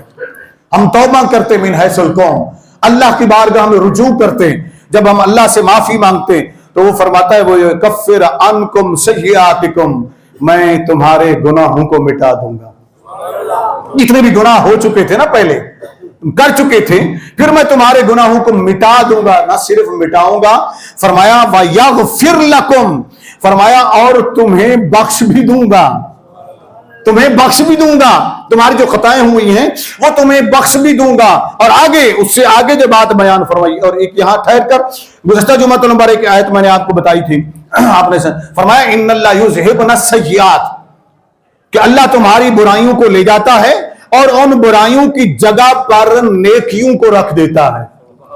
ہم توبہ کرتے من حیث القوم، اللہ کی بارگاہ میں رجوع کرتے. جب ہم اللہ سے معافی مانگتے تو وہ فرماتا ہے وہ کفر عنکم سیئاتکم، میں تمہارے گناہوں کو مٹا دوں گا. جتنے بھی گناہ ہو چکے تھے نا پہلے کر چکے تھے، پھر میں تمہارے گناہوں کو مٹا دوں گا. نہ صرف مٹاؤں گا، فرمایا وَيَغْفِرْ لَكُمْ، فرمایا اور تمہیں بخش بھی دوں گا، تمہیں بخش بھی دوں گا. تمہاری جو خطائیں ہوئی ہیں وہ تمہیں بخش بھی دوں گا. اور آگے اس سے آگے جو بات بیان فرمائی، اور ایک یہاں ٹھہر کر گزشتہ جمعہ المبارک کی آیت میں نے آپ کو بتائی تھی، آپ نے فرمایا ان اللہ یذہب السیئات، کہ اللہ تمہاری برائیوں کو لے جاتا ہے اور ان برائیوں کی جگہ پر نیکیوں کو رکھ دیتا ہے.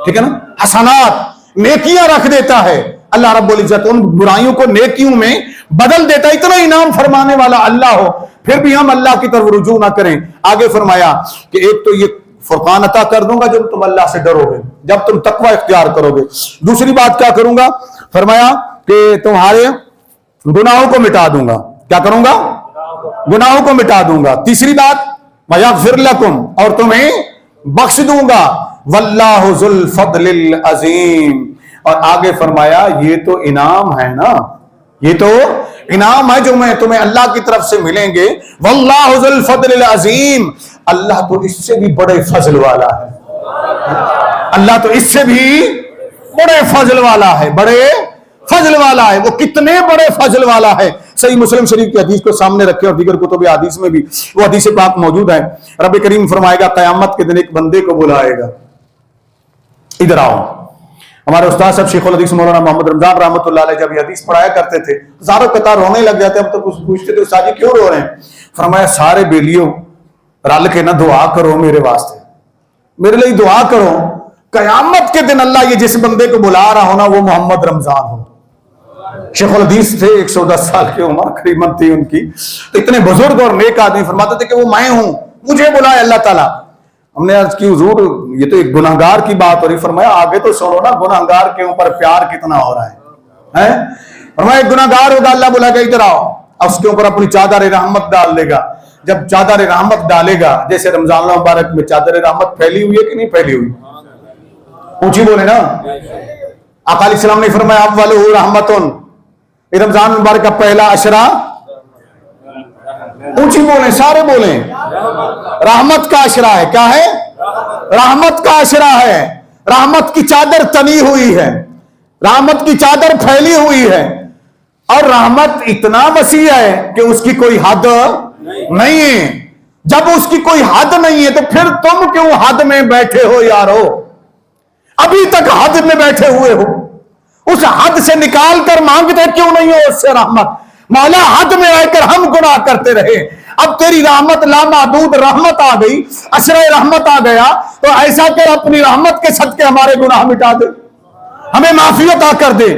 ٹھیک ہے نا، حسنات نیکیاں رکھ دیتا ہے اللہ رب العزت، ان برائیوں کو نیکیوں میں بدل دیتا ہے. اتنا انعام فرمانے والا اللہ ہو، پھر بھی ہم اللہ کی طرف رجوع نہ کریں. آگے فرمایا کہ ایک تو یہ فرقان عطا کر دوں گا جب تم اللہ سے ڈرو گے، جب تم تقوی اختیار کرو گے. دوسری بات کیا کروں گا؟ فرمایا کہ تمہارے گناہوں کو مٹا دوں گا. کیا کروں گا؟ گناہوں کو مٹا دوں گا. تیسری بات وَيَغْفِرْ لَكُمْ، اور تمہیں بخش دوں گا. وَاللَّهُ ذُو الْفَضْلِ الْعَظِيمِ، اور آگے فرمایا یہ تو انعام ہے نا، یہ تو انعام ہے جو میں تمہیں اللہ کی طرف سے ملیں گے. وَاللَّهُ ذُو الْفَضْلِ الْعَظِيمِ، اللہ تو اس سے بھی بڑے فضل والا ہے، اللہ تو اس سے بھی بڑے فضل والا ہے، بڑے فضل والا ہے. وہ کتنے بڑے فضل والا ہے. صحیح مسلم شریف کی حدیث کو سامنے رکھے اور دیگر کتب حدیث میں بھی وہ حدیث پاک موجود ہے. رب کریم فرمائے گا قیامت کے دن ایک بندے کو بلائے گا، ادھر آؤ. ہمارے استاد صاحب شیخ الحدیث مولانا محمد رمضان رحمۃ اللہ علیہ جب یہ حدیث پڑھایا کرتے تھے زاروں قطار رونے لگ جاتے. اب تو پوچھتے تھے استاد جی کیوں رو رہے ہیں؟ فرمایا سارے بیلیوں رل کے نہ دعا کرو میرے واسطے، میرے لیے دعا کرو. قیامت کے دن اللہ یہ جس بندے کو بلا رہا ہونا وہ محمد رمضان ہو. شیخ الحدیث تھے، 110 سال کی عمر قریباً تھی ان کی. تو اتنے بزرگ اور نیک آدمی فرماتے تھے کہ وہ میں ہوں، مجھے بلائے اللہ تعالیٰ. ہم نے عرض کی حضور یہ تو ایک گناہگار کی بات ہو رہی. فرمایا آگے تو سنو نا، گناہگار کے اوپر پیار کتنا ہو رہا ہے. فرمایا ایک گناہگار ہوگا، اللہ بلائے گا ادھر آؤ، اس کے اوپر اپنی چادر رحمت ڈال دے گا. جب چادر رحمت ڈالے گا، جیسے رمضان المبارک میں چادر رحمت پھیلی ہوئی ہے کہ نہیں پھیلی ہوئی؟ اونچی بولے نا. آقا علیہ السلام نے فرمایا اولہ رحمتن، رمضان مبارک کا پہلا عشرہ، اونچی بولیں سارے بولیں، رحمت کا عشرہ ہے. کیا ہے؟ رحمت کا عشرہ ہے. رحمت کی چادر تنی ہوئی ہے، رحمت کی چادر پھیلی ہوئی ہے، اور رحمت اتنا وسیع ہے کہ اس کی کوئی حد نہیں ہے. جب اس کی کوئی حد نہیں ہے تو پھر تم کیوں حد میں بیٹھے ہو یارو؟ ابھی تک حد میں بیٹھے ہوئے ہو، اس حد سے نکال کر مانگتے کیوں نہیں ہو اس سے رحمت؟ مولا حد میں آ کر ہم گناہ کرتے رہے، اب تیری رحمت لامحدود رحمت آ گئی، عشرہ رحمت آ گیا، تو ایسا کر اپنی رحمت کے صدقے ہمارے گناہ مٹا دے، ہمیں معافی عطا کر دے،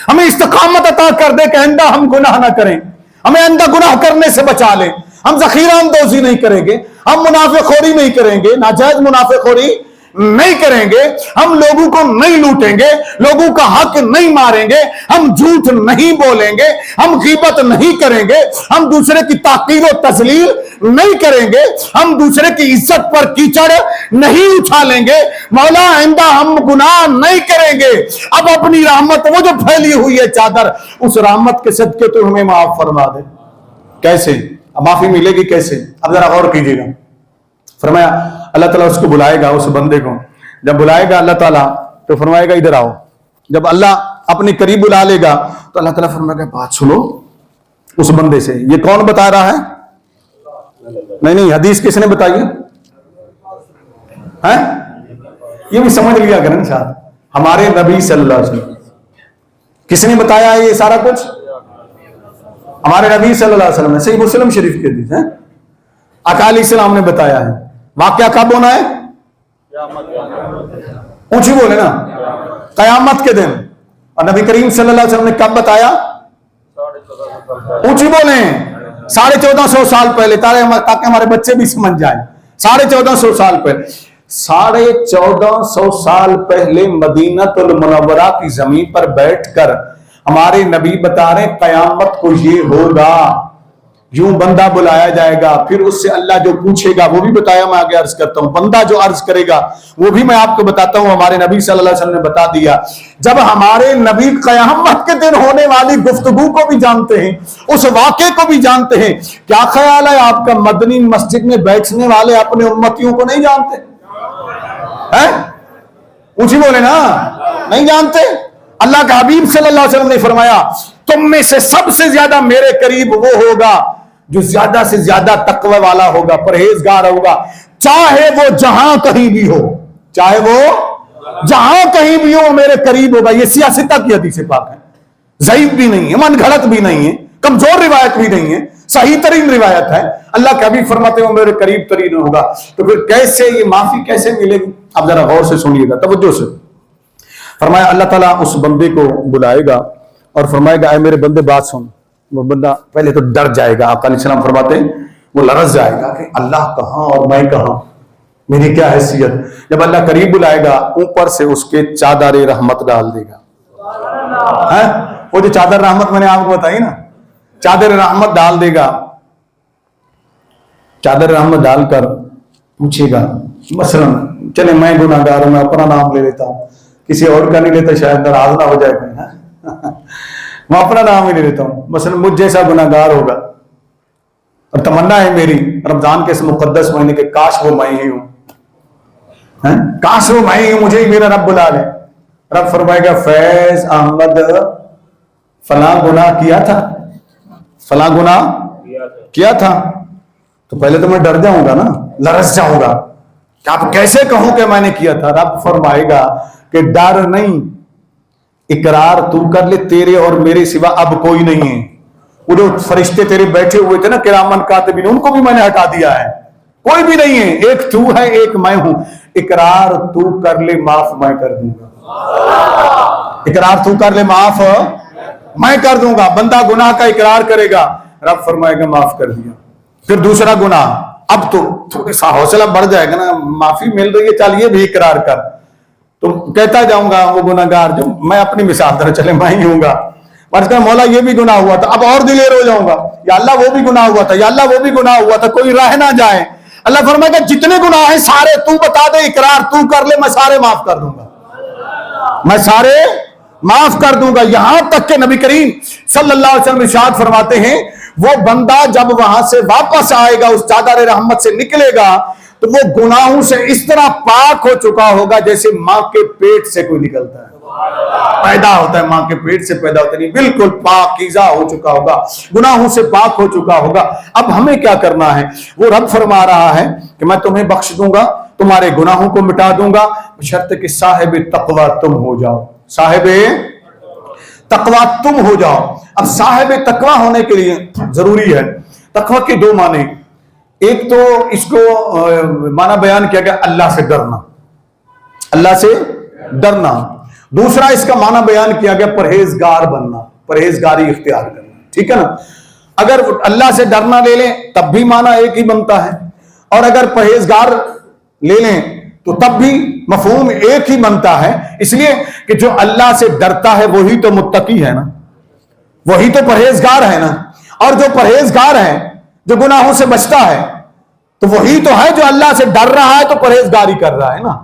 ہمیں استقامت عطا کر دے کہ آئندہ ہم گناہ نہ کریں، ہمیں آئندہ گناہ کرنے سے بچا لے. ہم ذخیرہ اندوزی نہیں کریں گے، ہم منافع خوری نہیں کریں گے، ناجائز منافع خوری نہیں کریں گے, ہم لوگوں کو نہیں لوٹیں گے, لوگوں کا حق نہیں ماریں گے, ہم جھوٹ نہیں بولیں گے, ہم غیبت نہیں کریں گے, ہم دوسرے کی تحقیر و تذلیل نہیں کریں گے, ہم دوسرے کی عزت پر کیچڑ نہیں اچھالیں گے, مولا آئندہ ہم گناہ نہیں کریں گے. اب اپنی رحمت وہ جو پھیلی ہوئی ہے چادر, اس رحمت کے صدقے تو ہمیں معاف فرما دے. کیسے معافی ملے گی کیسے؟ اب ذرا غور کیجیے گا. فرمایا اللہ تعالیٰ اس کو بلائے گا, اس بندے کو جب بلائے گا اللہ تعالیٰ تو فرمائے گا ادھر آؤ. جب اللہ اپنے قریب بلا لے گا تو اللہ تعالیٰ فرمائے گا بات سنو اس بندے سے. یہ کون بتا رہا ہے؟ نہیں, حدیث کس نے بتائی ہے؟ یہ بھی سمجھ لیا کریں شاید, ہمارے نبی صلی اللہ علیہ وسلم. کس نے بتایا ہے یہ سارا کچھ؟ ہمارے نبی صلی اللہ علیہ وسلم نے. صحیح مسلم شریف کی حدیث ہے, آقا علیہ السلام نے بتایا ہے. واقعہ کب ہونا ہے؟ اونچی بولے نا, قیامت کے دن. اور نبی کریم صلی اللہ علیہ وسلم نے کب بتایا؟ اونچی بولیں, 1450 سال پہلے, تاکہ ہمارے بچے بھی سمجھ جائیں. 1450 سال پہلے, 1450 سال پہلے مدینہ المنورہ کی زمین پر بیٹھ کر ہمارے نبی بتا رہے قیامت کو یہ ہوگا, یوں بندہ بلایا جائے گا, پھر اس سے اللہ جو پوچھے گا وہ بھی بتایا, میں آگے عرض کرتا ہوں. بندہ جو عرض کرے گا وہ بھی میں آپ کو بتاتا ہوں, ہمارے نبی صلی اللہ علیہ وسلم نے بتا دیا. جب ہمارے نبی قیامت کے دن ہونے والی گفتگو کو بھی جانتے ہیں, اس واقعے کو بھی جانتے ہیں, کیا خیال ہے آپ کا مدنی مسجد میں بیٹھنے والے اپنے امتیوں کو نہیں جانتے؟ اونچی بولے نا, نہیں جانتے. اللہ کے حبیب صلی اللہ علیہ وسلم نے فرمایا تم میں سے سب سے زیادہ میرے قریب وہ ہوگا جو زیادہ سے زیادہ تقوی والا ہوگا, پرہیزگار ہوگا, چاہے وہ جہاں کہیں بھی ہو, چاہے وہ جہاں کہیں بھی ہو میرے قریب ہوگا. یہ سیاستہ کی حدیث پاک ہے, ضعیف بھی نہیں ہے, من گھڑت بھی نہیں ہے, کمزور روایت بھی نہیں ہے, صحیح ترین روایت ہے. اللہ کے حبیب فرماتے ہیں میرے قریب ترین ہوگا. تو پھر کیسے یہ معافی کیسے ملے گی؟ اب ذرا غور سے سنیے گا, توجہ سے. فرمایا اللہ تعالیٰ اس بندے کو بلائے گا اور فرمائے گا اے میرے بندے بات سن. وہ بندہ پہلے تو ڈر جائے گا, آقا علیہ السلام فرماتے ہیں وہ لرز جائے گا کہ اللہ کہاں اور میں کہاں, میری کیا حیثیت. جب اللہ قریب بلائے گا اوپر سے اس کے چادر رحمت ڈال دے گا. وہ جو چادر رحمت میں نے آپ کو بتائی نا, چادر رحمت ڈال دے گا. چادر رحمت ڈال کر پوچھے گا, مثلا چلے میں گناہ گار ہوں, میں اپنا نام لے لیتا ہوں, کسی اور کا نہیں لیتا شاید ناراض نہ ہو جائے. میں اپنا نام ہی لے لیتا ہوں. مثلا مجھ جیسا گناہ گار ہوگا اور تمنا ہے میری رمضان کے اس مقدس مہینے کے کاش وہ میں ہی ہوں, کاش وہ میں ہی ہوں, مجھے ہی میرا رب بلا لے. رب فرمائے گا فیض احمد فلاں گناہ کیا تھا, فلاں گناہ کیا تھا. تو پہلے تو میں ڈر جاؤں گا نا, لرز جاؤں گا کہ آپ کیسے کہوں کہ میں نے کیا تھا. رب فرمائے گا کہ ڈر نہیں, اقرار تو کر لے, تیرے اور میرے سوا اب کوئی نہیں ہے. وہ جو فرشتے تیرے بیٹھے ہوئے تھے نا کرامن کاتبین, ان کو بھی میں نے ہٹا دیا ہے, کوئی بھی نہیں ہے, ایک تو ہے ایک میں ہوں. اقرار تو کر لے معاف میں کر دوں گا, اقرار تو کر لے معاف میں کر دوں گا. بندہ گناہ کا اقرار کرے گا, رب فرمائے گا معاف کر دیا. پھر دوسرا گناہ, اب تو تھوڑا سا حوصلہ بڑھ جائے گا نا, معافی مل رہی ہے, چل یہ بھی اقرار کر. تو کہتا جاؤں گا وہ گناہ گار جو میں اپنی مثال طرح چلے میں ہی ہوں گا, مولا یہ بھی گناہ ہوا تھا, اب اور دلیر ہو جاؤں گا, یا اللہ وہ بھی گناہ ہوا تھا, یا اللہ وہ بھی گناہ ہوا تھا, کوئی رہ نہ جائے. اللہ فرمائے گا جتنے گناہ ہیں سارے تو بتا دے, اقرار تو کر لے, میں سارے معاف کر دوں گا, میں سارے معاف کر دوں گا. یہاں تک کہ نبی کریم صلی اللہ علیہ وسلم ارشاد فرماتے ہیں وہ بندہ جب وہاں سے واپس آئے گا, اس چادر رحمت سے نکلے گا, تو وہ گناہوں سے اس طرح پاک ہو چکا ہوگا جیسے ماں کے پیٹ سے کوئی نکلتا ہے, پیدا ہوتا ہے, ماں کے پیٹ سے پیدا ہوتا نہیں, بالکل پاکیزہ ہو چکا ہوگا, گناہوں سے پاک ہو چکا ہوگا. اب ہمیں کیا کرنا ہے؟ وہ رب فرما رہا ہے کہ میں تمہیں بخش دوں گا, تمہارے گناہوں کو مٹا دوں گا, بشرط کہ صاحب تقوی تم ہو جاؤ, صاحب تقوی تم ہو جاؤ. اب صاحب تقوی ہونے کے لیے ضروری ہے, تقوی کے دو معنی, ایک تو اس کو معنی بیان کیا گیا اللہ سے ڈرنا, اللہ سے ڈرنا. دوسرا اس کا معنی بیان کیا گیا پرہیزگار بننا, پرہیزگاری اختیار کرنا. ٹھیک ہے نا؟ اگر اللہ سے ڈرنا لے لیں تب بھی معنی ایک ہی بنتا ہے, اور اگر پرہیزگار لے لیں تو تب بھی مفہوم ایک ہی بنتا ہے، اس لیے کہ جو اللہ سے ڈرتا ہے وہی تو متقی ہے نا، وہی تو پرہیزگار ہے نا، اور جو پرہیزگار ہے، جو گناہوں سے بچتا ہے، تو وہی تو ہے جو اللہ سے ڈر رہا ہے تو پرہیزگاری کر رہا ہے نا۔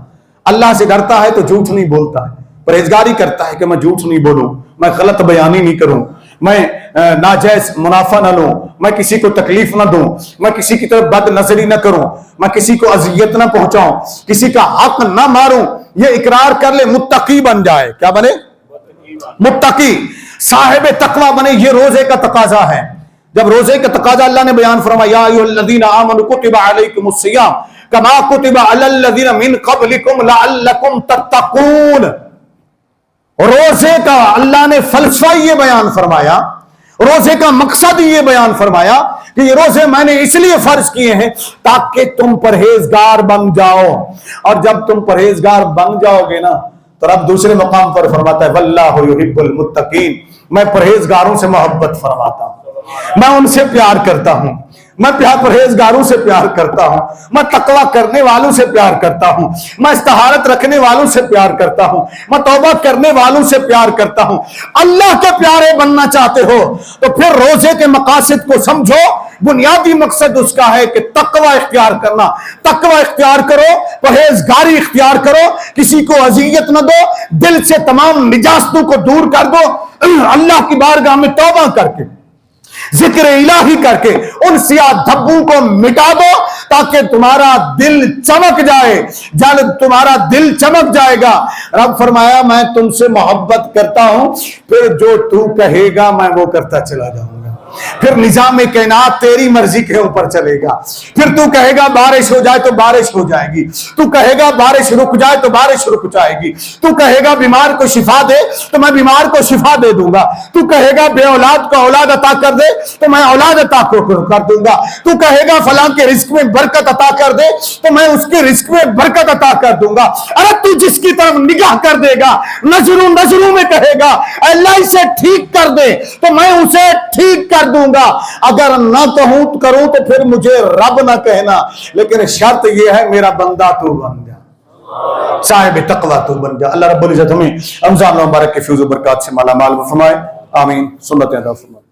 اللہ سے ڈرتا ہے تو جھوٹ نہیں بولتا ہے، پرہیزگاری کرتا ہے کہ میں جھوٹ نہیں بولوں، میں غلط بیانی نہیں کروں، میں ناجائز منافع نہ لوں، میں کسی کو تکلیف نہ دوں، میں کسی کی طرف بد نظری نہ کروں، میں کسی کو اذیت نہ پہنچاؤں، کسی کا حق نہ ماروں، یہ اقرار کر لے، متقی بن جائے۔ کیا بنے؟ متقی، صاحب تقوی بنے۔ یہ روزے کا تقاضا ہے۔ جب روزے کا تقاضا اللہ نے بیان فرمایا، یا ایھا الذین آمنوا کتب علیکم الصیام کما کتب علی الذین من قبلکم لعلکم تتقون۔ روزے کا اللہ نے فلسفہ یہ بیان فرمایا، روزے کا مقصد یہ بیان فرمایا کہ یہ روزے میں نے اس لیے فرض کیے ہیں تاکہ تم پرہیزگار بن جاؤ، اور جب تم پرہیزگار بن جاؤ گے نا تو رب دوسرے مقام پر فرماتا ہے واللہ یحب المتقین، میں پرہیزگاروں سے محبت فرماتا ہوں، میں ان سے پیار کرتا ہوں، میں پرہیزگاروں سے پیار کرتا ہوں، میں تقوی کرنے والوں سے پیار کرتا ہوں، میں استحارت رکھنے والوں سے پیار کرتا ہوں، میں توبہ کرنے والوں سے پیار کرتا ہوں۔ اللہ کے پیارے بننا چاہتے ہو تو پھر روزے کے مقاصد کو سمجھو۔ بنیادی مقصد اس کا ہے کہ تقوی اختیار کرنا، تقوی اختیار کرو، پرہیزگاری اختیار کرو، کسی کو اذیت نہ دو، دل سے تمام نجاستوں کو دور کر دو، اللہ کی بارگاہ میں توبہ کر کے، ذکر الہی کر کے ان سیاہ دھبوں کو مٹا دو تاکہ تمہارا دل چمک جائے۔ جب تمہارا دل چمک جائے گا، رب فرمایا میں تم سے محبت کرتا ہوں، پھر جو تو کہے گا میں وہ کرتا چلا جاؤں گا، پھر نظام کائنات تیری مرضی کے اوپر چلے گا، پھر تو کہے گا بارش ہو جائے تو بارش ہو جائے گی، تو کہے گا بارش رک جائے تو بارش رک جائے گی، تو کہے گا بیمار کو شفا دے تو میں بیمار کو شفا دے دوں گا، تو کہے گا بے اولاد کو اولاد عطا کر دے تو میں اولاد عطا کر دوں گا، تو کہے گا فلاں کے رزق میں برکت عطا کر دے تو میں اس کے رزق میں برکت عطا کر دوں گا۔ ارے تو جس کی طرف نگاہ کر دے گا، نظروں میں کہے گا اللہ اسے ٹھیک کر دے تو میں اسے ٹھیک کر دوں گا، اگر نہ کہوں کروں تو پھر مجھے رب نہ کہنا، لیکن شرط یہ ہے میرا بندہ تو بن جا، صاحب تقوی تو بن جا۔ اللہ رب العزت ہمیں رمضان مبارک کے فیض و برکات سے مالا مال فرمائے، آمین۔ سنتیں ادا فرمائے۔